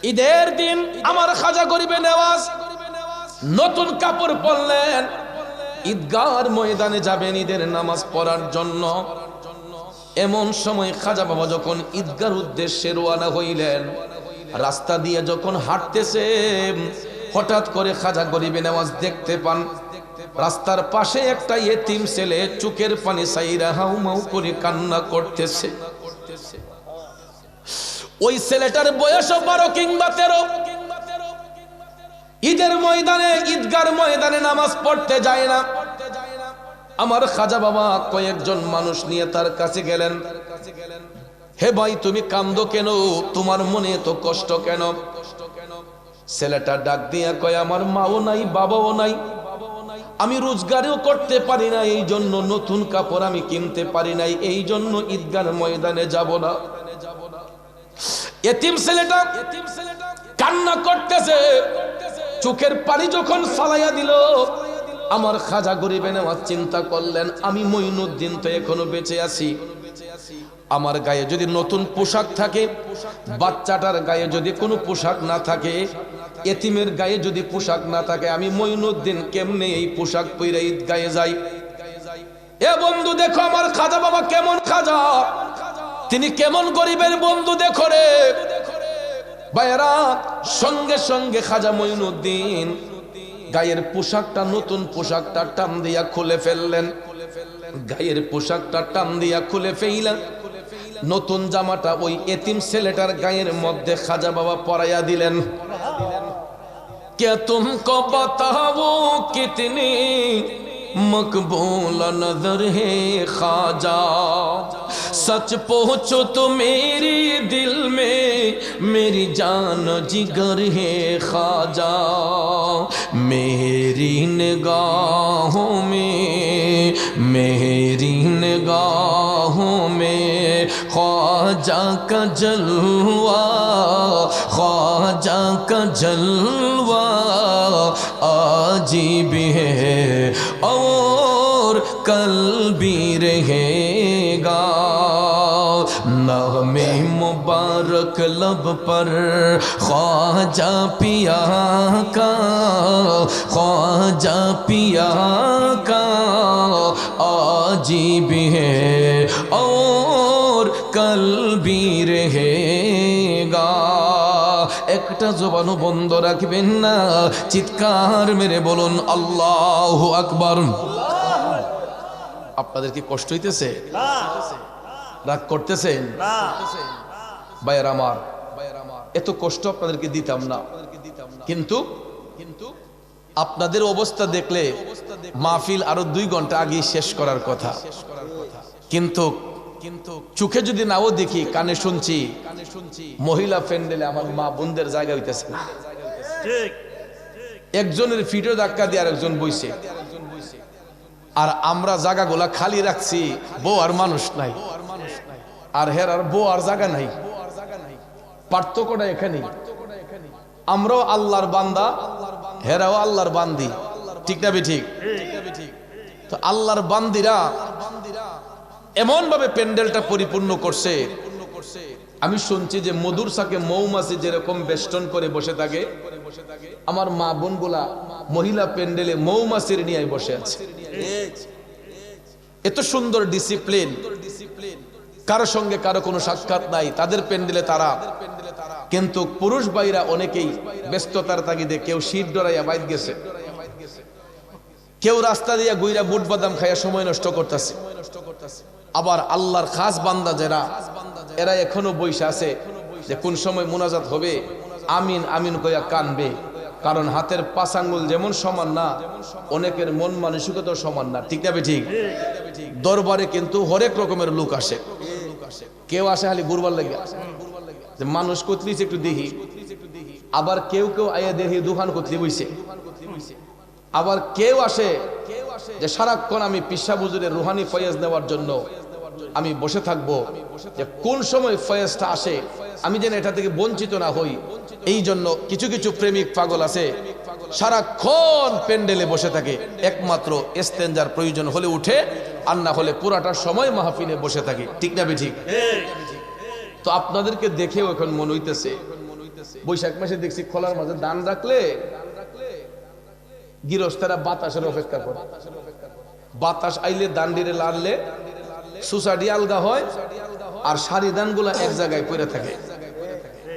ঈদের দিন আমার খাজা গরিবে নেওয়াজ নতুন কাপড় পরলেন, ঈদগাহর ময়দানে যাবেন ঈদের নামাজ পড়ার জন্য। এমন সময় খাজা বাবা যখন ঈদগাহর উদ্দেশ্যে রওনা হইলেন, রাস্তা দিয়ে যখন হাঁটতেছে, হঠাৎ করে খাজা গরিবে নেওয়াজ দেখতে পান রাস্তার পাশে একটা ইতিম ছেলে চোখের পানি সাইরা হাউমাউ করে কান্না করতেছে। ওই ছেলেটার বয়স 12 কিংবা 13। ঈদের ময়দানে ঈদগাহর ময়দানে নামাজ পড়তে যায় না। আমার খাজা বাবা কয়েকজন মানুষ নিয়ে তার কাছে গেলেন। হে ভাই, তুমি কান্দো কেন? তোমার মনে এত কষ্ট কেন? ছেলেটা ডাক দিয়া কয়, আমার মাও নাই, বাবাও নাই, আমি রোজগারও করতে পারি না, এই জন্য নতুন কাপড় আমি কিনতে পারি নাই, এই জন্য ঈদগাহর ময়দানে যাব না। এতিম ছেলেটা কান্না করতেছে, চোখের পানি যখন ফালাইয়া দিল, আমার খাজা গরিবে নেওয়াজ চিন্তা করলেন, আমি মঈনুদ্দিন তো এখনো বেঁচে আছি, আমার গায়ে যদি নতুন পোশাক থাকে, বাচ্চাটার গায়ে যদি কোনো পোশাক না থাকে, এতিমের গায়ে যদি পোশাক না থাকে, আমি মঈনুদ্দিন কেমনে এই পোশাক পরে ঈদগাহে যাই? এ বন্ধু দেখো আমার খাজা বাবা কেমন খাজা, তিনি কেমন গরিবের বন্ধু দেখো রে ভাইয়েরা। সঙ্গে সঙ্গে খাজা মঈনুদ্দিন গায়ের পোশাকটা, নতুন পোশাকটা টান দিয়া খুলে ফেললেন। গায়ের পোশাকটা টান দিয়া খুলে ফেললেন, নতুন জামাটা ওই এতিম ছেলেটার গায়ের মধ্যে খাজা বাবা পরাইয়া দিলেন। কে তুমকো বাতাও কিতনি मकबूल नजर है ख्वाजा, सच पहुँचो तो मेरी दिल में, मेरी जान जिगर है ख्वाजा, मेरी निगाहों में ख्वाजा का जलवा, ख्वाजा का जलवा आजी भी है और कल भी रहेगा। नामे मुबारक लब पर ख्वाजा पिया का, ख्वाजा पिया का आजी भी है और कल भी रहेगा। একটা জবানও বন্ধ রাখবেন না, চিৎকার মেরে বলুন আল্লাহু আকবার। আপনাদের কি কষ্ট হইতেছে? রাগ করতেছেন? ভাইয়ের আমার, এত কষ্ট আপনাদেরকে দিতাম না, কিন্তু আপনাদের অবস্থা দেখলে মাহফিল আরো 2 ঘন্টা আগে শেষ করার কথা, কিন্তু চোখে যদি নাও দেখি, কানে শুনছি, মহিলা প্যান্ডেলে আমার মা বোনদের জায়গা হইতেছে না। একজনের ফিটে ধাক্কা দিয়ে আরেকজন বইছে, আর আমরা জায়গাগুলা খালি রাখছি, বউ আর মানুষ নাই, আর হের আর বউ আর জায়গা নাই। পার্থক্যটা এখানে, আমরাও আল্লাহর বান্দা, হেরাও আল্লাহর বান্দি, ঠিক না ঠিক? তো আল্লাহর বান্দিরা এমন ভাবে প্যান্ডেলটা পরিপূর্ণ করছে। আমি শুনছি যে মধুরসাকে মৌমাছি যেরকম বেষ্টন করে বসে থাকে, আমার মা বোনগুলা মহিলা প্যান্ডেলে মৌমাছির নিয়ে বসে আছে। এত সুন্দর ডিসিপ্লিন, কারো সঙ্গে কারো কোনো সাক্ষাৎ নাই, তাদের প্যান্ডেলে তারা। কিন্তু পুরুষ ভাইরা অনেকেই ব্যস্ততার তাগিদে কেউ শীত ডরাইয়া বাইর গেছে, কেউ রাস্তা দিয়া গুইরা বুট বাদাম খাইয়া সময় নষ্ট করতেছে। আবার আল্লাহর খাস বান্দা যারা, এরা এখনো বইসা আছে যে কোন সময় মুনাজাত হবে, আমিন আমিন কইয়া কানবে। কারণ হাতের 5 আঙ্গুল যেমন সমান না, অনেকের মন মানসিকতাও সমান না, ঠিক না ঠিক? দরবারে কিন্তু হরেক রকমের লোক আসে, কেউ আসে খালি গুরবার লাগে যে মানুষ কতলিছে একটু দেখি, আবার কেউ কেউ আয়া দেখি দোকান কতলি বইছে, আবার কেউ আসে যে সারাক্ষণ আমি পিসা বুজুরের রুহানি ফয়েজ নেওয়ার জন্য আমি বসে থাকবো, যে কোন সময় ফয়েজটা আসে আমি যেন এটা থেকে বঞ্চিত না হই। এই জন্য কিছু কিছু প্রেমিক পাগল আছে, সারাক্ষণ প্যান্ডেলে বসে থাকে, একমাত্র ইস্তেঞ্জার প্রয়োজন হলে উঠে, আর না হলে পুরাটা সময় মাহফিলে বসে থাকে, ঠিক না ঠিক? তো আপনাদেরকে দেখেও এখন মনে হইতেছে বৈশাখ মাসে দেখছি খোলার মাঝে ধান রাখলে গৃহস্থেরা বাতাসের অপেক্ষা করে, বাতাস আইলে ধান ডিরে লাড়লে সুসাডি আলগা হয় আর সারি ধানগুলা এক জায়গায় পড়ে থাকে,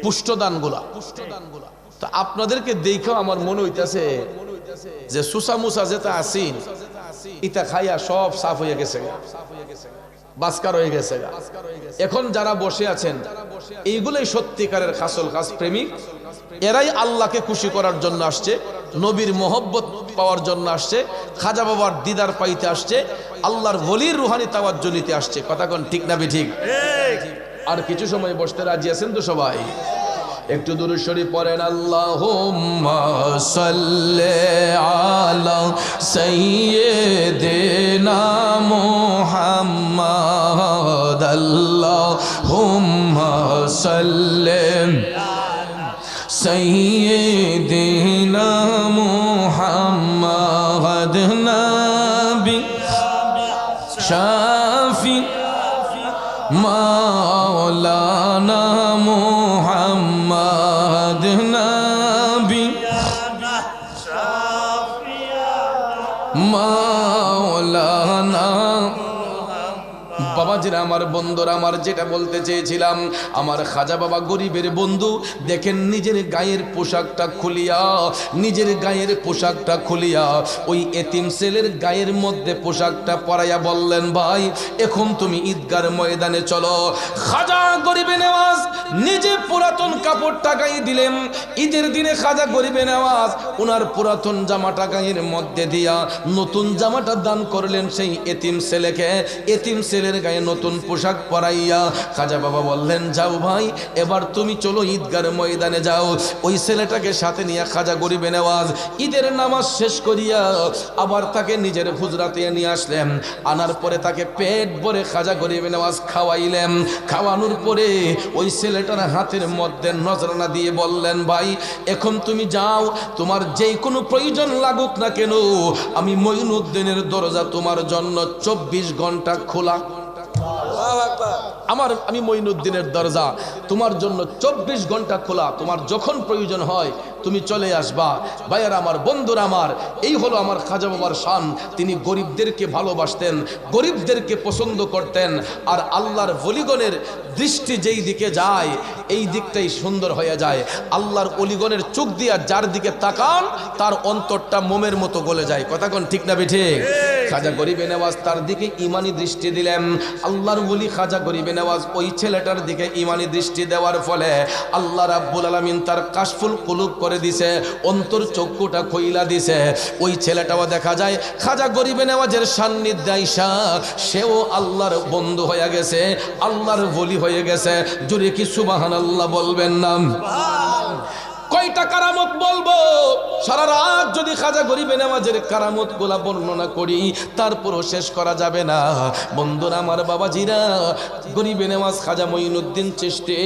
পুষ্ট ধানগুলা। তো আপনাদেরকে দেখেও আমার মনে হইতাছে যে সুসা মুসা যেটা আসিন ইটা খাইয়া সব সাফ হয়ে গেছে, বাস্কার হয়ে গেছে। এখন যারা বসে আছেন এইগুলোই সত্যিকারের খাসল খাস প্রেমিক, এরাই আল্লাহকে খুশি করার জন্য আসছে, নবীর মোহব্বত পাওয়ার জন্য আসছে, খাজা বাবার দিদার পাইতে আসছে, আল্লাহর ওলির রুহানি তাওয়াজ্জুহ নিতে আসছে। কথা কোন ঠিক না বেঠিক? আর কিছু সময় বসতে রাজি আছেন তো সবাই? একটু দুরূদ শরীফ পড়েন, আল্লাহুম্মা সাল্লি আলা সাইয়্যিদিনা মুহাম্মাদ, আল্লাহুম্মা সাল্লি সাইয়্যিদিনা মুহাম্মাদ, নবী শাফি মাওলানা মুহাম্মদ, নবী মাওলানা। বাবাজিরা আমার, বন্ধুরা আমার, যেটা বলতে চেয়েছিলাম, আমার খাজা বাবা গরিবের বন্ধু। দেখেন নিজের গায়ের পোশাকটা খুলিয়া, নিজের গায়ের পোশাকটা খুলিয়া ওই এতিম ছেলের গায়ের মধ্যে পোশাকটা পরাইয়া বললেন, ভাই এখন তুমি ঈদগার ময়দানে চলো। খাজা গরিবে নেওয়াজ নিজে পুরাতন কাপড়টা গায়ে দিলেন। ঈদের দিনে খাজা গরিবে নেওয়াজ ওনার পুরাতন জামাটা গায়ের মধ্যে দিয়া নতুন জামাটা দান করলেন সেই এতিম ছেলেকে। এতিম ছেলের গায়ে নতুন পোশাক পরাইয়া খাজা বাবা বললেন, যাও ভাই এবার তুমি চলো ঈদগার ময়দানে যাও। ওই ছেলেটাকে সাথে নিয়ে খাজা গরিবে নেওয়াজ ঈদের নামাজ শেষ করিয়া আবার তাকে নিজের হুজরাতে নিয়ে আসলেন। আনার পরে তাকে পেট ভরে খাজা গরিবে নেওয়াজ খাওয়াইলেন। খাওয়ানোর পরে ওই ছেলেটার হাতের মধ্যে নজরানা দিয়ে বললেন, ভাই এখন তুমি যাও, তোমার যেই কোনো প্রয়োজন লাগুক না কেন আমি মঈনুদ্দিনের দরজা তোমার জন্য 24 ঘন্টা খোলা। আমি মঈনুদ্দিনের দরজা তোমার জন্য 24 ঘন্টা খোলা, তোমার যখন প্রয়োজন হয় তুমি চলে আসবা। ভাইয়ার আমার, বন্ধুরা আমার, এই হলো আমার খাজা বাবার শান। তিনি গরিবদেরকে ভালোবাসতেন, গরিবদেরকে পছন্দ করতেন। আর আল্লাহর ওলিগণের দৃষ্টি যেই দিকে যায় এই দিকটাই সুন্দর হয়ে যায়। আল্লাহর ওলিগণের চোখ দিয়া যার দিকে তাকান তার অন্তরটা মোমের মতো গলে যায়। কথা কোন ঠিক না বেঠিক? খাজা গরিবে নেওয়াজ তার দিকে ইমানি দৃষ্টি দিলেন। আল্লাহর ওলি খাজা গরিবে নেওয়াজ ওই ছেলেটার দিকে ইমানি দৃষ্টি দেওয়ার ফলে আল্লাহ রাব্বুল আলামিন তার কাশফুল কুলুব করে দিছে, অন্তর চক্ষুটা খইলা দিছে। ওই ছেলেটাও দেখা যায় খাজা গরিবে নেওয়াজের সান্নিধ্যে আইসা সেও আল্লাহর বন্ধু হয়ে গেছে, আল্লাহর ওলি হয়ে গেছে। জোরে কি সুবহানাল্লাহ বলবেন না? কয়টা কারামত বলবো, সারা রাত যদি খাজা গরিবে নেওয়াজের কারামত গুলা বর্ণনা করি তারপরও শেষ করা যাবে না। বন্ধুরা আমার, বাবাজিরা, গরিবে নেওয়াজ খাজা মঈনুদ্দিন চিশতি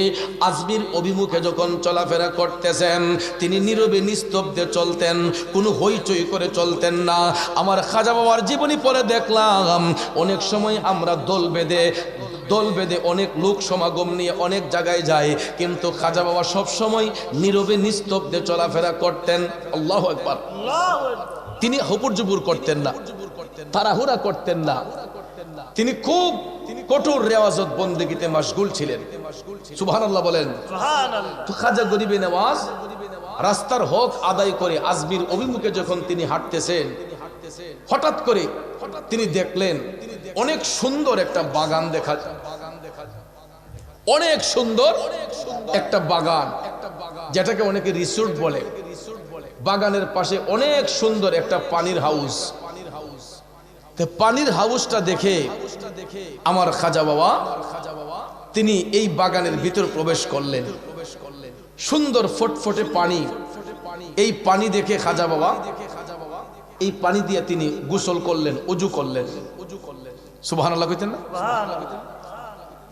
আজমির অভিমুখে যখন চলাফেরা করতেছেন তিনি নীরবে নিস্তব্ধে চলতেন, কোনো হইচই করে চলতেন না। আমার খাজা বাবার জীবনী পড়ে দেখলাম অনেক সময় আমরা দল বেঁধে অনেক লোক সমাগম নিয়ে অনেক জায়গায় যায়, কিন্তু খাজা বাবা সব সময় নীরবে নিস্তব্ধে চলাফেরা করতেন। আল্লাহু আকবার। তিনি হুপুর করতেন না, তাড়াহুড়া করতেন না। তিনি খুব কঠোর রেওয়াজত বন্দেগীতে মাশগুল ছিলেন। সুবহানাল্লাহ বলেন। তো খাজা গরিবে নেওয়াজ রাস্তার হক আদায় করে আজমির অভিমুখে যখন তিনি হাঁটতেছেন হঠাৎ করে তিনি দেখলেন অনেক সুন্দর একটা বাগান দেখা যায়, অনেক সুন্দর একটা বাগান, যেটাকে অনেকে রিসোর্ট বলে। বাগানের পাশে অনেক সুন্দর একটা পানির হাউস। পানির হাউসটা দেখে আমার খাজা বাবা তিনি এই বাগানের ভিতর প্রবেশ করলেন। সুন্দর ফটফটে পানি, এই পানি দেখে খাজা বাবা এই পানি দিয়ে তিনি গোসল করলেন, ওযু করলেন। সুবহানাল্লাহ কইতেন না?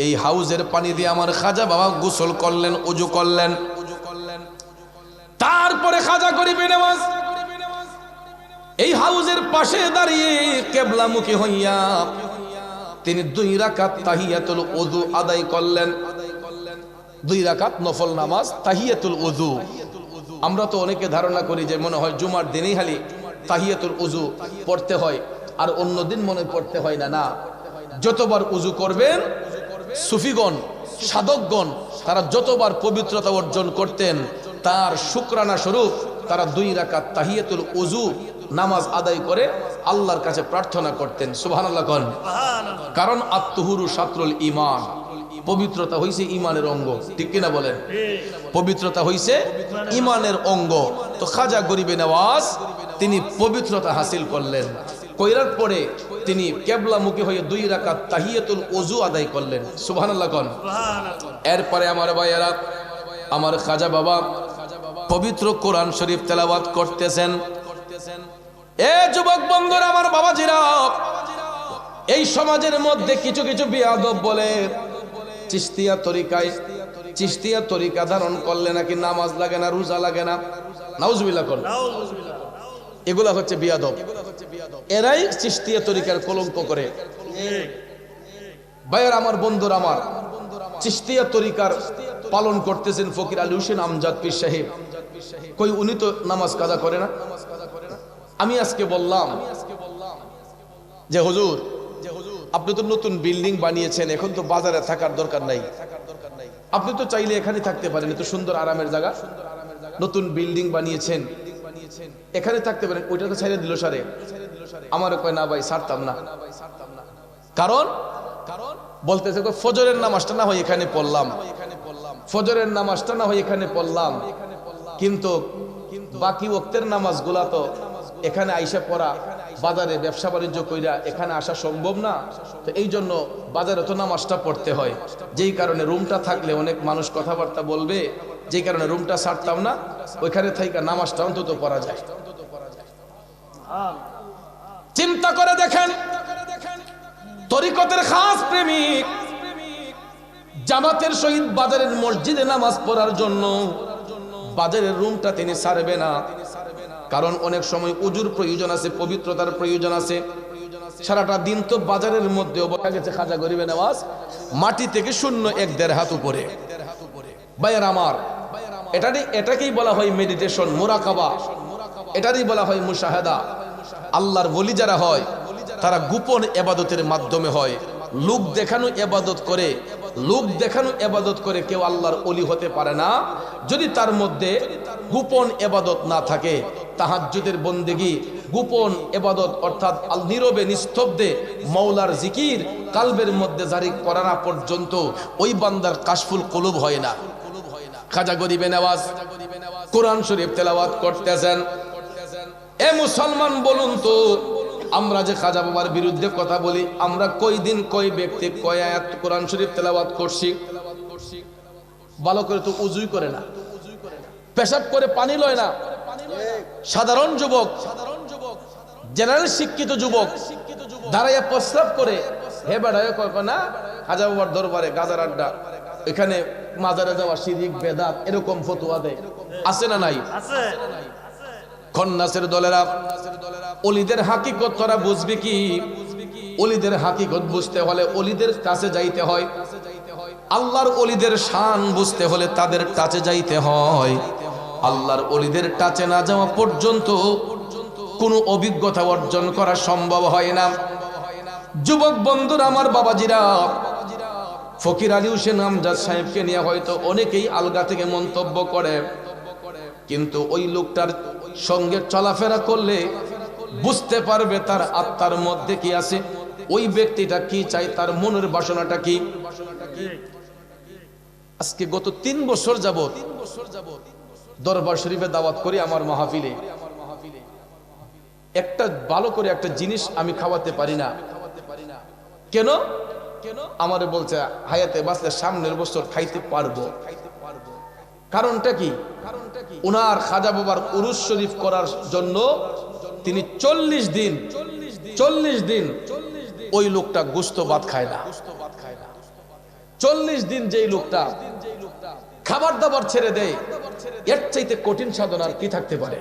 এই হাউজের পানি দিয়ে আমার খাজা বাবা গোসল করলেন, ওযু করলেন। তারপরে খাজা গরিবে নেওয়াজ এই হাউজের পাশে দাঁড়িয়ে কিবলামুখী হইয়া তিনি 2 রাকাত তাহিয়াতুল ওযু আদায় করলেন। 2 রাকাত নফল নামাজ তাহিয়াতুল উযু। আমরা তো অনেকে ধারণা করি যে মনে হয় জুমার দিনেই খালি তাহিয়াতুল উযু পড়তে হয়, আর অন্য দিন মনে পড়তে হয় না। না, যতবার উযু করবেন, সুফিগণ সাধকগণ তারা যতবার পবিত্রতা অর্জন করতেন, তার শুকরানা স্বরূপ তারা 2 রাকাত তাহিয়াতুল উযু নামাজ আদায় করে আল্লাহর কাছে প্রার্থনা করতেন। সুবহানাল্লাহ কোন। কারণ আত-তুহুরু শাতরুল ঈমান, পবিত্রতা হইছে ঈমানের অঙ্গ, ঠিক কিনা বলেন? পবিত্রতা হইছে ঈমানের অঙ্গ। তো খাজা গরিবে নওয়াজ তিনি পবিত্রতা হাসিল করলেন, কইরার পরে তিনি কিবলামুখী হয়ে 2 রাকাত তাহিয়াতুল উযু আদায় করলেন। সুবহানাল্লাহ কোন। এরপরে আমার ভাইয়েরা, আমার খাজা বাবা পবিত্র কোরআন শরীফ তেলাওয়াত করতেছেন। এ যুবক বন্ধুরা, আমার বাবাজিরা, এই সমাজের মধ্যে কিছু কিছু বেয়াদব বলে চিশতিয়া তরিকা ধারণ করলে নাকি নামাজ লাগে না, রোজা লাগে না। নাউজুবিল্লাহ কোন। এগুলা হচ্ছে বেয়াদব, এরাই চিশতিয়া তরিকার কলঙ্ক করে। ভাইয়ের আমার, বন্ধুরা আমার, চিশতিয়া তরিকার পালন করতেছেন ফকির আলী হোসেন আমজাদ পীর সাহেব। কই উনি তো নামাজ কাজা করে না। আমি আজকে বললাম যে হুজুর, আপনি তো নতুন বিল্ডিং বানিয়েছেন, এখন তো বাজারে থাকার দরকার নাই, আপনি তো চাইলে এখানে থাকতে পারেন, এত সুন্দর আরামের জায়গা, নতুন বিল্ডিং বানিয়েছেন, এখানে থাকতে পারেন, ওইটা তো ছেড়ে দিল সারে। আমার কয় না ভাই, ছাড়তাম না। কারণ বলতেছে ফজরের নামাজটা না হয় এখানে পড়লাম, ফজরের নামাজটা না হয় এখানে পড়লাম, কিন্তু বাকি ওয়াক্তের নামাজগুলা তো এখানে আইসা পড়া, বাজারে ব্যবসা বাণিজ্য কইরা এখানে আসা সম্ভব না। তো এই জন্য বাজারে তো নামাজটা পড়তে হয়, যেই কারণে রুমটা থাকলে অনেক মানুষ কথাবার্তা বলবে, যেই কারণে রুমটা ছাড়তাম না, ওইখানে থাইকা নামাজটা অন্তত পড়া যায়। চিন্তা করে দেখেন, তরিকতের খাস প্রেমিক জামাতের সহিত বাজারের মসজিদে নামাজ পড়ার জন্য বাজারের রুমটা তিনি ছাড়বে না। কারণ অনেক সময় উজুর প্রয়োজন আছে, পবিত্রতার প্রয়োজন আছে। সারাটা দিন তো বাজারের মধ্যে বসে গেছে খাজা গরিবে নওয়াজ, মাটি থেকে শূন্য 1-1.5 হাত উপরে। ভাইয়ের আমার, এটাকেই বলা হয় মেডিটেশন, মুরাকাবা, এটারই বলা হয় মুশাহাদা। আল্লাহর ওলি যারা হয় তারা গোপন ইবাদতের মাধ্যমে হয়। লোক দেখানো ইবাদত করে কেউ আল্লাহর ওলি হতে পারে না যদি তার মধ্যে গোপন ইবাদত না থাকে। তাহাজ্জুদের বন্দেগী, গোপন ইবাদত অর্থাৎ নীরবে নিস্তব্ধে মাওলার জিকির কালবের মধ্যে জারি করা না পর্যন্ত ওই বান্দার কাশফুল কুলুব হয় না। খাজা গরিবে নওয়াজ কোরআন শরীফ তেলাওয়াত করতেছেন। এ মুসলমান, বলুন তো, আমরা যে খাজা বাবার বিরুদ্ধে কথা বলি, আমরা কই দিন, কই ব্যক্তি, কয় আয়াত কোরআন শরীফ তেলাওয়াত করছি? ভালো করে তো উজুই করে না, পেশাব করে পানি লয় না। সাধারণ যুবক, জেনারেল শিক্ষিত যুবক দাঁড়াইয়া প্রস্রাব করে, হে বেড়ায় কয় না খাজা বাবার দরবারে গাজার আড্ডা, এখানে মাজারে যাওয়া শিরিক বেদাত, এরকম ফতোয়া দেয়। আছে না নাই? খন্নাসের দলেরা, ওলিদের হাকিকত তোরা বুঝবি কি? ওলিদের হাকিকত বুঝতে হলে ওলিদের কাছে যাইতে হয়। আল্লাহর ওলিদের শান বুঝতে হলে তাদের টাচে যাইতে হয়। আল্লাহর ওলিদের টাচে না যাওয়া পর্যন্ত কোনো অভিজ্ঞতা অর্জন করা সম্ভব হয় না। যুবক বন্ধুরা, আমার বাবাজিরা, ফকির আলী হোসেন আমজাদ সাহেবকে নিয়ে হয়তো অনেকেই আলগা থেকে মন্তব্য করে, কিন্তু ওই লোকটার সঙ্গে চলাফেরা করলে বুঝতে পারবে তার আত্মার মধ্যে কি আছে, ওই ব্যক্তিটা কি চাই, তার মনের বাসনাটা কি। আজকে গত 3 বছর যাবত দরবার শরীফে দাওয়াত করি আমার মাহফিলে, একটা ভালো করে একটা জিনিস আমি খাওয়াতে পারি না। কেন? আমারে বলছে হায়াতে বাঁচলে সামনের বছর খাইতে পারবো। কারণটা কি? উনার খাজা বাবার উরুস শরীফ করার জন্য তিনি 40 দিন ওই লোকটা গোশত ভাত খায় না। 40 দিন যেই লোকটা খাবার দাবার ছেড়ে দেয়, এর চাইতে কঠিন সাধনার কি থাকতে পারে?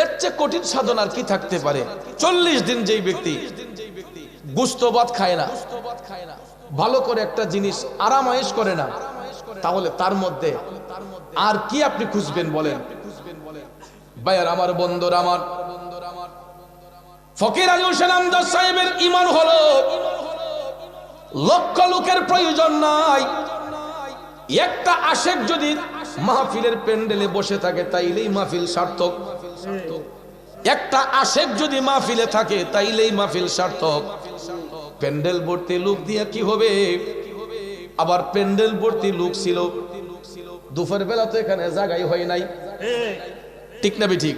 এর চেয়ে কঠিন সাধনার কি থাকতে পারে? 40 দিন যেই ব্যক্তি গোশত ভাত খায় না, ভালো করে একটা জিনিস আরামায়েশ করে না, তাহলে তার মধ্যে আর কি আপনি খুঁজবেন বলেন? ভাইয়ার আমার, বন্ধুরা আমার, ফকির আলী হোসেন আমজাদ সাহেবের ঈমান হলো লক্ষ লোকের প্রয়োজন নাই। একটা আশেক যদি মাহফিলের প্যান্ডেলে বসে থাকে তাইলেই মাহফিল সার্থক। একটা আশেক যদি মাহফিলে থাকে তাইলেই মাহফিল সার্থক। প্যান্ডেল ভর্তি লোক দিয়ে কি হবে? আবার প্যান্ডেল ভর্তি লোক ছিল, দুপুর বেলা তো এখানে জায়গাই হয় নাই, ঠিক না ঠিক?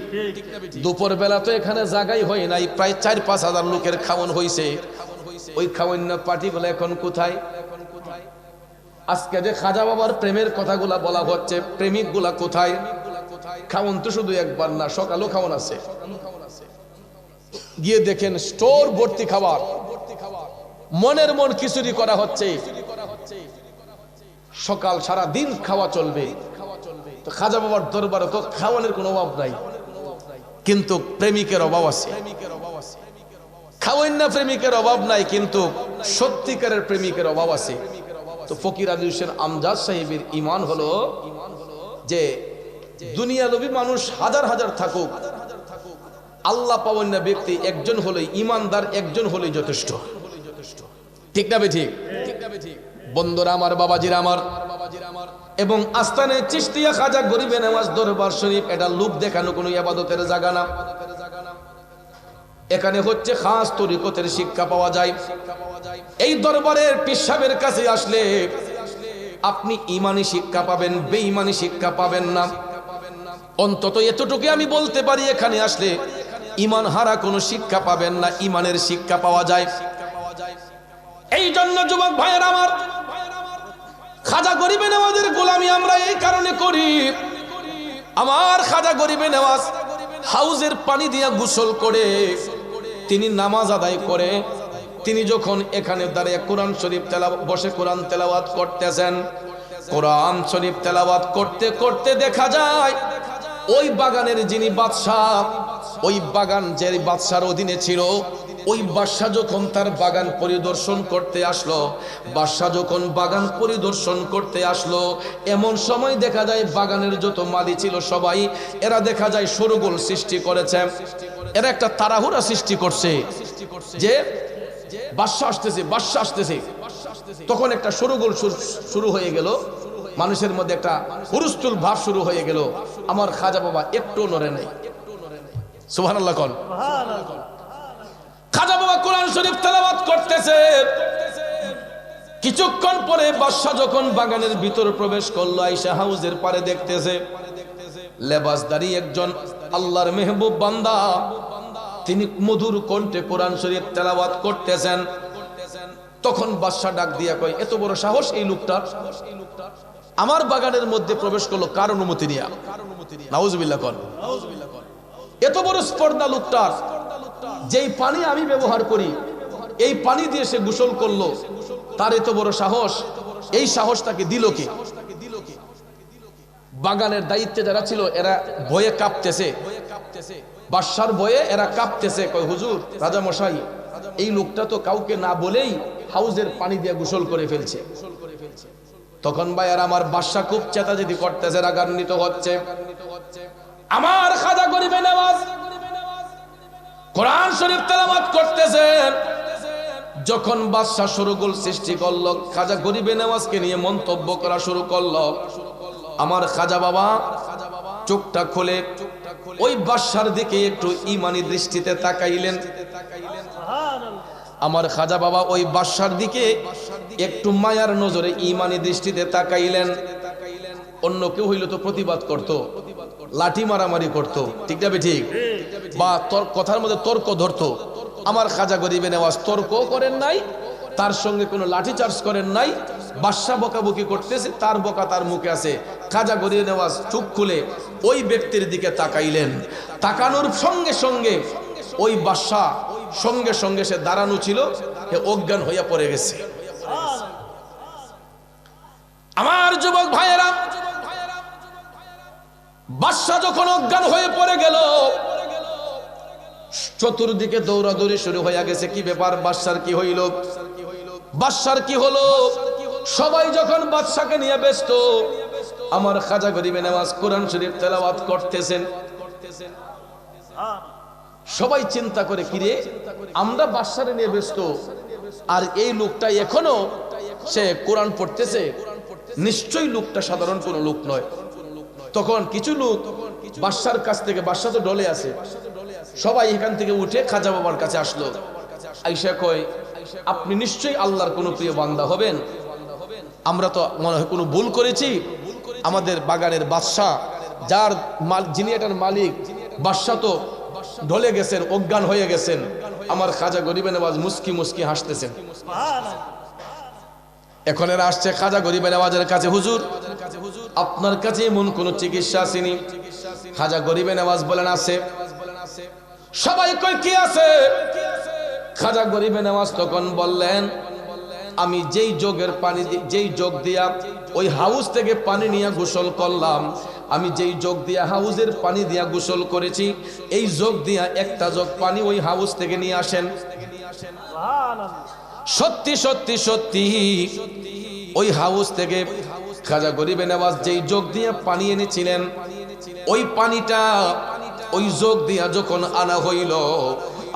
দুপুর বেলা তো এখানে জায়গাই হয় নাই, প্রায় 4-5 হাজার লোকের খাওয়ান হয়েছে। ওই খাওয়ান্য পার্টিগুলো এখন কোথায়? আজকে যে খাজা বাবার প্রেমের কথাগুলা বলা হচ্ছে, প্রেমিক গুলা কোথায়? খাওয়ান তো শুধু একবার না, সকালও খাওয়ান আছে। গিয়ে দেখেন স্টোর ভর্তি খাবার, মনের মন খিচুড়ি করা হচ্ছে। সকাল সারা দিন খাওয়া চলবে। তো খাজা বাবার দরবারে তো খাওয়ানোর কোনো অভাব নাই, কিন্তু প্রেমিকের অভাব আছে। খাওয়ান না প্রেমিকের অভাব নাই, কিন্তু সত্যিকারের প্রেমিকের অভাব আছে। তো ফকির আলী হোসেন আমজাদ সাহেবের ঈমান হলো যে দুনিয়া লোভী মানুষ হাজার হাজার থাকুক, আল্লাহ পাওয়ান না ব্যক্তি একজন হলেই, ঈমানদার একজন হলেই যথেষ্ট, ঠিক না ঠিক? বন্ধুরা আমার, বাবাজিরা আমার, এবং আস্তানে চিশতিয়া খাজা গরিবে নওয়াজ দরবার শরীফ এটা লোক দেখানো কোনো ইবাদতের জায়গা না। এখানে হচ্ছে খাস তরিকতের শিক্ষা পাওয়া যায়। এই দরবারের পীর সাহেবের কাছে আসলে আপনি ঈমানি শিক্ষা পাবেন, বেঈমানি শিক্ষা পাবেন না। অন্তত এতটুকু আমি বলতে পারি, এখানে আসলে ঈমান হারা কোনো শিক্ষা পাবেন না, ঈমানের শিক্ষা পাওয়া যায়। এই জন্য যুবক ভাইয়ের আমার, খাজা গরিবে নওয়াজের গোলামি আমরা এই কারণে করি। আমার খাজা গরিবে নওয়াজ হাউজের পানি দিয়া গোসল করে তিনি নামাজ আদায় করে, তিনি যখন এখানে দাঁড়িয়ে কোরআন শরীফ বসে কোরআন তেলাওয়াত করতেছেন, কোরআন শরীফ তেলাওয়াত করতে করতে দেখা যায় ওই বাগানের যিনি বাদশাহ, ওই বাগান যে বাদশার অধীনে ছিল, ওই বাদশা যখন তার বাগান পরিদর্শন করতে আসলো, বাদশা যখন বাগান পরিদর্শন করতে আসলো, এমন সময় দেখা যায় বাগানের যত মালি ছিল সবাই, এরা দেখা যায় শোরগোল সৃষ্টি করেছে। এরা একটা তাড়াহুড়া সৃষ্টি করছে যে বাদশা আসতেছে, বাদশা আসতেছে। তখন একটা শোরগোল শুরু হয়ে গেল, মানুষের মধ্যে একটা হুলস্থুল ভাব শুরু হয়ে গেল। আমার খাজা বাবা একটু নড়ে নাই। সুবহানাল্লাহ কোন। খাজা বাবা কোরআন শরীফ তেলাওয়াত করতেছে। কিছুক্ষণ পরে বাদশা যখন বাগানের ভিতর প্রবেশ করলো, আয়েশা হাউজের পারে দেখতেছে লেবাসদারি একজন আল্লাহর মেহবুব বান্দা, তিনি মধুর কণ্ঠে কোরআন শরীফ তেলাওয়াত করতেছেন। তখন বাদশা ডাক দিয়া কয়, এত বড় সাহস এই লোকটার, আমার বাগানের মধ্যে প্রবেশ করলো কার অনুমতি নিয়া? নাউজুবিল্লাহ কোন। এত বড় স্পর্ধা লোকটার, যেই পানি আমি ব্যবহার করি এই পানি দিয়ে সে গোসল করলো, তার এত বড় সাহস, এই সাহস তাকে দিল কে? বাগানের দায়িত্বে যারা ছিল এরা ভয়ে কাঁপতেছে, বাদশার ভয়ে এরা কাঁপতেছে। কয় হুজুর, রাজা মশাই, এই লোকটা তো কাউকে না বলেই হাউজের পানি দিয়ে গোসল করে ফেলছে। তখন ভাইয়ার আমার, বাদশা খুব চেতাচেতি করতেছে, রাগান্বিত হচ্ছে। আমার খাজা গরিবে নওয়াজ কোরআন শরীফ তেলাওয়াত করতেছেন। যখন বাদশা শোরগোল সৃষ্টি করলো, খাজা গরিবে নওয়াজকে নিয়ে মন্তব্য করা শুরু করলো, আমার খাজা বাবা চোখটা খুলে ওই বাদশার দিকে একটু ঈমানি দৃষ্টিতে তাকাইলেন। আমার খাজা বাবা ওই বাদশার দিকে একটু মায়ার নজরে ঈমানি দৃষ্টিতে তাকাইলেন। অন্য কেউ হইলে তো প্রতিবাদ করত, লাঠি মারামারি করত, ঠিক না ঠিক? বা কথার মধ্যে তর্ক ধরতো। আমার খাজা গরিবে নওয়াজ তর্ক করেন নাই, তার সঙ্গে কোনো লাঠি চার্জ করেন নাই। বাদশা বকাবকি করতেছে, তার বকা তার মুখে আছে। খাজা গরিবে নওয়াজ চোখ খুলে ওই ব্যক্তির দিকে তাকাইলেন। তাকানোর সঙ্গে সঙ্গে ওই বাদশা সঙ্গে সঙ্গে সে দাঁড়ানো ছিল, সে অজ্ঞান হইয়া পড়ে গেছে। আমার যুবক ভাইয়েরা, বাদশা যখন অজ্ঞান হয়ে পড়ে গেল, চতুর্দিকে দৌড়াদৌড়ি শুরু হয়ে গেছে। কি ব্যাপার, বাদশার কি হইল, বাদশার কি হলো? সবাই যখন বাদশাকে নিয়ে ব্যস্ত, আমার খাজা গরিবে নওয়াজ কোরআন শরীফ তেলাওয়াত করতেছেন। সবাই চিন্তা করে, কিরে আমরা বাদশারে নিয়ে ব্যস্ত আর এই লোকটা এখনো সে কোরআন পড়তেছে, নিশ্চয়ই লোকটা সাধারণ কোনো লোক নয়। তখন কিছু লোক বাদশার কাছ থেকে, বাদশা তো ডলে আছে, সবাই এখান থেকে উঠে খাজা বাবার কাছে আসলো। আইসা কয়, আপনি নিশ্চয়ই আল্লাহর কোনো প্রিয় বান্দা হবেন, আমরা তো মনে হয় কোনো ভুল করেছি। আমাদের বাগানের বাদশা, যার যিনি এটার মালিক, বাদশা তো ঢলে গেছেন, অজ্ঞান হয়ে গেছেন। আমার খাজা গরিবে নওয়াজ মুস্কি মুস্কি হাসতেছেন। এখন এরা আসছে খাজা গরিবে নওয়াজের কাছে, হুজুর আপনার কাছে এমন কোন চিকিৎসা আসেনি? খাজা গরিবে নওয়াজ বলেন, আছে। সবাই কয়, কি আছে? খাজা গরিবে নওয়াজ তখন বললেন, আমি যেই যোগের পানি, যেই যোগ দিয়া ওই হাউস থেকে পানি নিয়ে গোসল করলাম, আমি যেই যোগ দিয়া হাউসের পানি দিয়া গোসল করেছি, এই যোগ দিয়া একটা যোগ পানি ওই হাউস থেকে নিয়ে আসেন। সত্যি সত্যি সত্যি ওই হাউস থেকে খাজা গরিবে নওয়াজ যেই যোগ দিয়া পানি এনেছিলেন, ওই পানিটা ওই যোগ দিয়া যখন আনা হইল,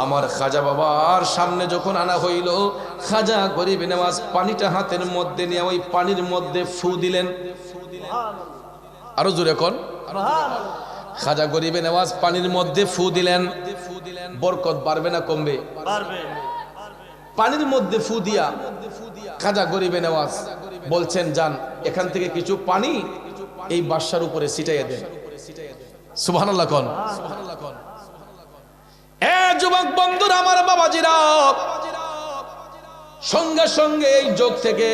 আমার খাজা বাবার সামনে যখন আনা হইল, খাজা গরিবে নওয়াজ পানিটা হাতের মধ্যে নিয়ে ওই পানির মধ্যে ফু দিলেন। আরো জোরে কোন, খাজা গরিবে নওয়াজ পানির মধ্যে ফু দিলেন। বরকত বাড়বে না কমবে? পানির মধ্যে ফু দিয়া খাজা গরিবে নওয়াজ বলছেন, যান এখান থেকে কিছু পানি এই বাদশার উপরে ছিটাইয়া দেন। সুবহানাল্লাহ কোন। এ যুবক বন্ধুরা, আমার বাবাজিরা, সঙ্গে সঙ্গে এই যোগ থেকে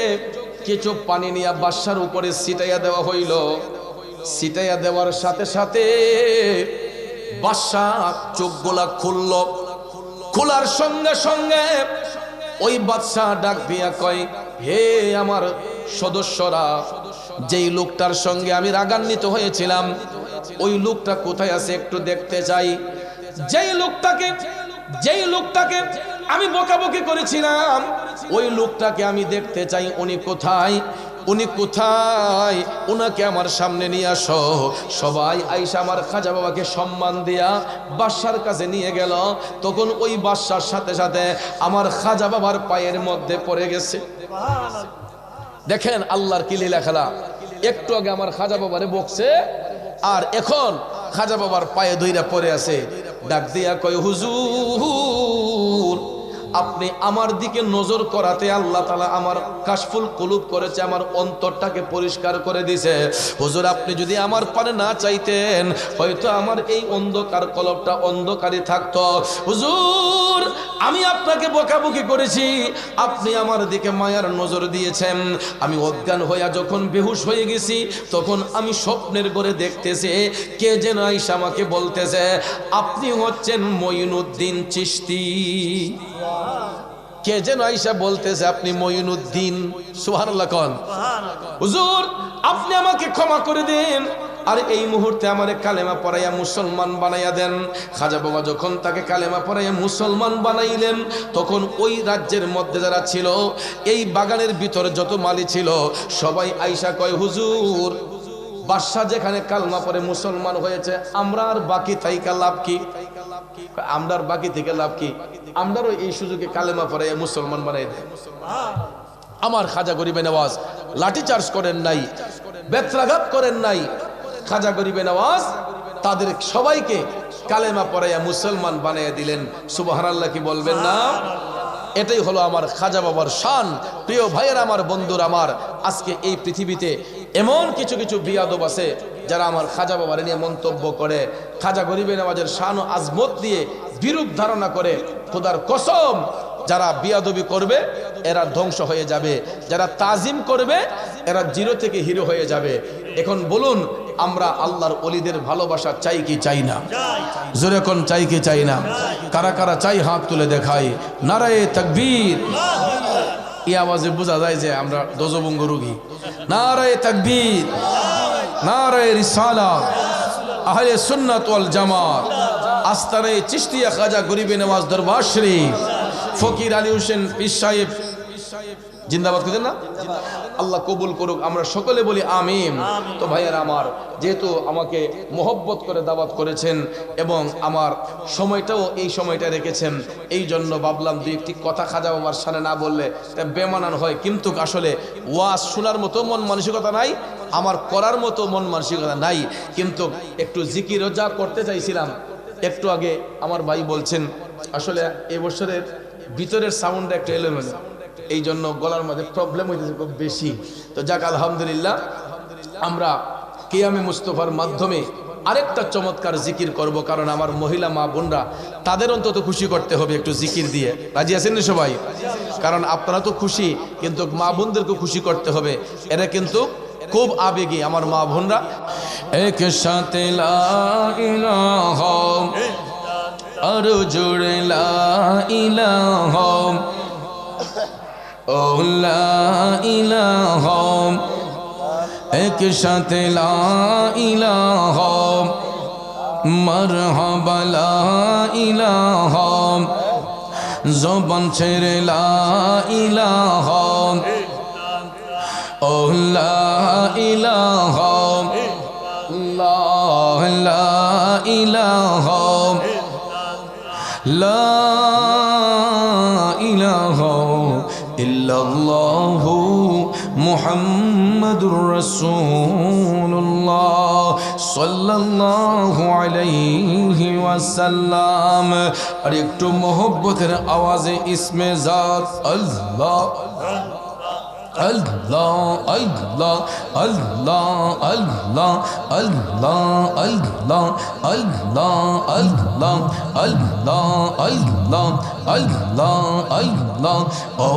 কিছু পানি নিয়ে বাদশার উপরে ছিটাইয়া দেওয়া হইল। ছিটাইয়া দেওয়ার সাথে সাথে বাদশা চোখগুলা খুলল। খোলার সঙ্গে সঙ্গে ওই বাদশা ডাক দিয়া কয়, হে আমার সদস্যরা, যেই লোকটার সঙ্গে আমি রাগান্বিত হয়েছিলাম, ওই লোকটা কোথায় আছে একটু দেখতে চাই। যেই লোকটাকে আমি বকাবকি করেছিলাম, ওই লোকটাকে আমি দেখতে চাই। উনি কোথায়? উনাকে আমার সামনে নিয়ে আসো। সবাই আইসা আমার খাজা বাবাকে সম্মান দিয়া বাদশার কাছে নিয়ে গেল। তখন ওই বাদশার সাথে সাথে আমার খাজা বাবার পায়ের মধ্যে পড়ে গেছে। দেখেন আল্লাহর কি লীলা খেলা। একটু আগে আমার খাজা বাবারে বকছে, আর এখন খাজা বাবার পায়ে ধইরা পড়ে আছে। ডাক দিয়া কয়, হুজুর আপনি আমার দিকে নজর করাতে আল্লাহ তাআলা আমার কাশফুল কুলুব করেছে, আমার অন্তরটাকে পরিষ্কার করে দিয়েছে। হুজুর আপনি যদি আমার পানে না চাইতেন, হয়তো আমার এই অন্ধকার কলবটা অন্ধকারই থাকতো। হুজুর আমি আপনাকে বকাবকি করেছি, আপনি আমার দিকে মায়ার নজর দিয়েছেন। আমি অজ্ঞান হইয়া যখন বেহুশ হয়ে গেছি, তখন আমি স্বপ্নের ঘরে দেখতেছি কে যেন আইসা আমাকে বলতেছে, আপনি হচ্ছেন মঈনুদ্দিন চিশতি। কে যেন আইসা বলতেছে আপনি মঈনুদ্দিন। সুবহানাল্লাহ কোন। হুজুর আপনি আমাকে ক্ষমা করে দিন, আর এই মুহূর্তে আমারে কালেমা পড়াইয়া মুসলমান বানাইয়া দেন। খাজা বাবা যখন তাকে কালেমা পড়াইয়া মুসলমান বানাইলেন, তখন ওই রাজ্যের মধ্যে যারা ছিল, এই বাগানের ভিতরে যত মালি ছিল, সবাই আইসা কয়, হুজুর বাদশা যেখানে কালমা পড়ে মুসলমান হয়েছে, আমরা আর বাকি থাইকা লাভ কি? আমরা আর বাকি থেকে লাভ কি? আমরাও এই সুযোগে কালেমা পড়ে মুসলমান বানাই দেয়। আমার খাজা গরিবে নওয়াজ লাঠি চার্জ করেন নাই, বেত্রাঘাত করেন নাই। খাজা গরিবে নওয়াজ তাদের সবাইকে কালেমা পড়াইয়া মুসলমান বানিয়ে দিলেন। সুবহানাল্লাহ কি বলবেন না? এটাই হলো আমার খাজা বাবার শান। প্রিয় ভাইয়ের আমার, বন্ধুর আমার, আজকে এই পৃথিবীতে এমন কিছু কিছু বিয়াদব আছে যারা আমার খাজা বাবার নিয়ে মন্তব্য করে, খাজা গরিবে নওয়াজের শান ও আজমত দিয়ে বিরূপ ধারণা করে। খোদার কসম, যারা বিয়াদবি করবে এরা ধ্বংস হয়ে যাবে, যারা তাজিম করবে এরা জিরো থেকে হিরো হয়ে যাবে। এখন বলুন, আমরা আল্লাহর ওলিদের ভালোবাসা চাই কি চাই না? জোরে কোন চাই কি চাই না? কারা কারা চাই হাত তুলে দেখাই। নারায়ে তাকবীর। এই আওয়াজে বোঝা যায় যে আমরা দজবঙ্গ রোগী। নারায়ে তাকবীর, নারায়ে রিসালাত, আহলে সুন্নাত ওয়াল জামাত, আস্তানায়ে চিশতিয়া খাজা গরিবে নওয়াজ দরবার শরীফ, ফকির আলী হোসেন পীর সাহেব জিন্দাবাদ করেন না? আল্লাহ কবুল করুক, আমরা সকলে বলি আমিন। তো ভাইয়েরা আমার, যেহেতু আমাকে মোহব্বত করে দাওয়াত করেছেন এবং আমার সময়টাও এই সময়টা রেখেছেন, এই জন্য ভাবলাম দুই একটি কথা খাজা বাবার সামনে না বললে তা বেমানান হয়। কিন্তু আসলে ওয়াজ শোনার মতো মন মানসিকতা নাই, আমার করার মতো মন মানসিকতা নাই। কিন্তু একটু জিকিরও যা করতে চাইছিলাম, একটু আগে আমার ভাই বলছেন আসলে এবছরের ভিতরের সাউন্ডটা একটু এলোমেলো, এই জন্য গলার মধ্যে প্রবলেম হইতেছে খুব বেশি। তো যাক আলহামদুলিল্লাহ, আমরা কিয়ামে মুস্তফার মাধ্যমে আরেকটা চমৎকার জিকির করব, কারণ আমার মহিলা মা বোনরা তাদের অন্তত খুশি করতে হবে একটু জিকির দিয়ে। রাজি আছেন না সবাই? কারণ আপনারা তো খুশি, কিন্তু মা বোনদেরকে খুশি করতে হবে। এরা কিন্তু খুব আবেগী আমার মা বোনরা। এক সাথে লা ইলাহা আর জোরে লা ইলাহা ও লা ইলাহা, এক সাথে লা ইলাহা মারহাবা লা ইলাহা, জবান ছেড়ে লা ইলাহা ও লা ইলাহা, লা ইলাহা লা ইলাহা ইল্লাল্লাহু মুহাম্মাদুর রাসূলুল্লাহ সাল্লাল্লাহু আলাইহি ওয়াসাল্লাম। আর একটু মোহব্বতের আওয়াজে ইসমে জাত আল্লাহ আল্লাহ আল্লাহ আল্লাহ আল্লাহ আল্লাহ আল্লাহ আল্লাহ আল্লাহ আল্লাহ আল্লাহ আল্লাহ আল্লাহ ও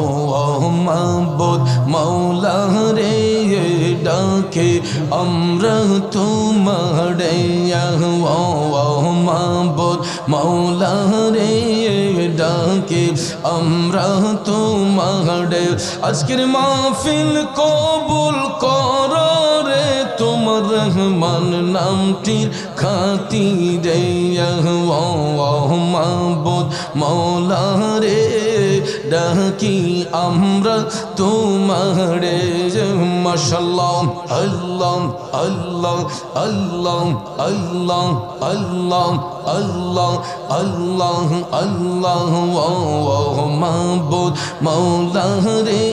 মাবুদ মাওলা রে ডাকে আমরা তোমারে, ও মাবুদ মাওলা রে ডাকে আমরা তোমারে। আজকের মাহফিল কবুল কর রে তোমার রহমান নামটির খাতিরে, ও মাবুদ মাওলা রে ডাকি আমরা তোমারে। মাশাআল্লাহ আল্লাহ আল্লাহ আল্লাহ আল্লাহ আল্লাহ আল্লাহ আল্লাহ আল্লাহ ও মাবুদ মাওলা রে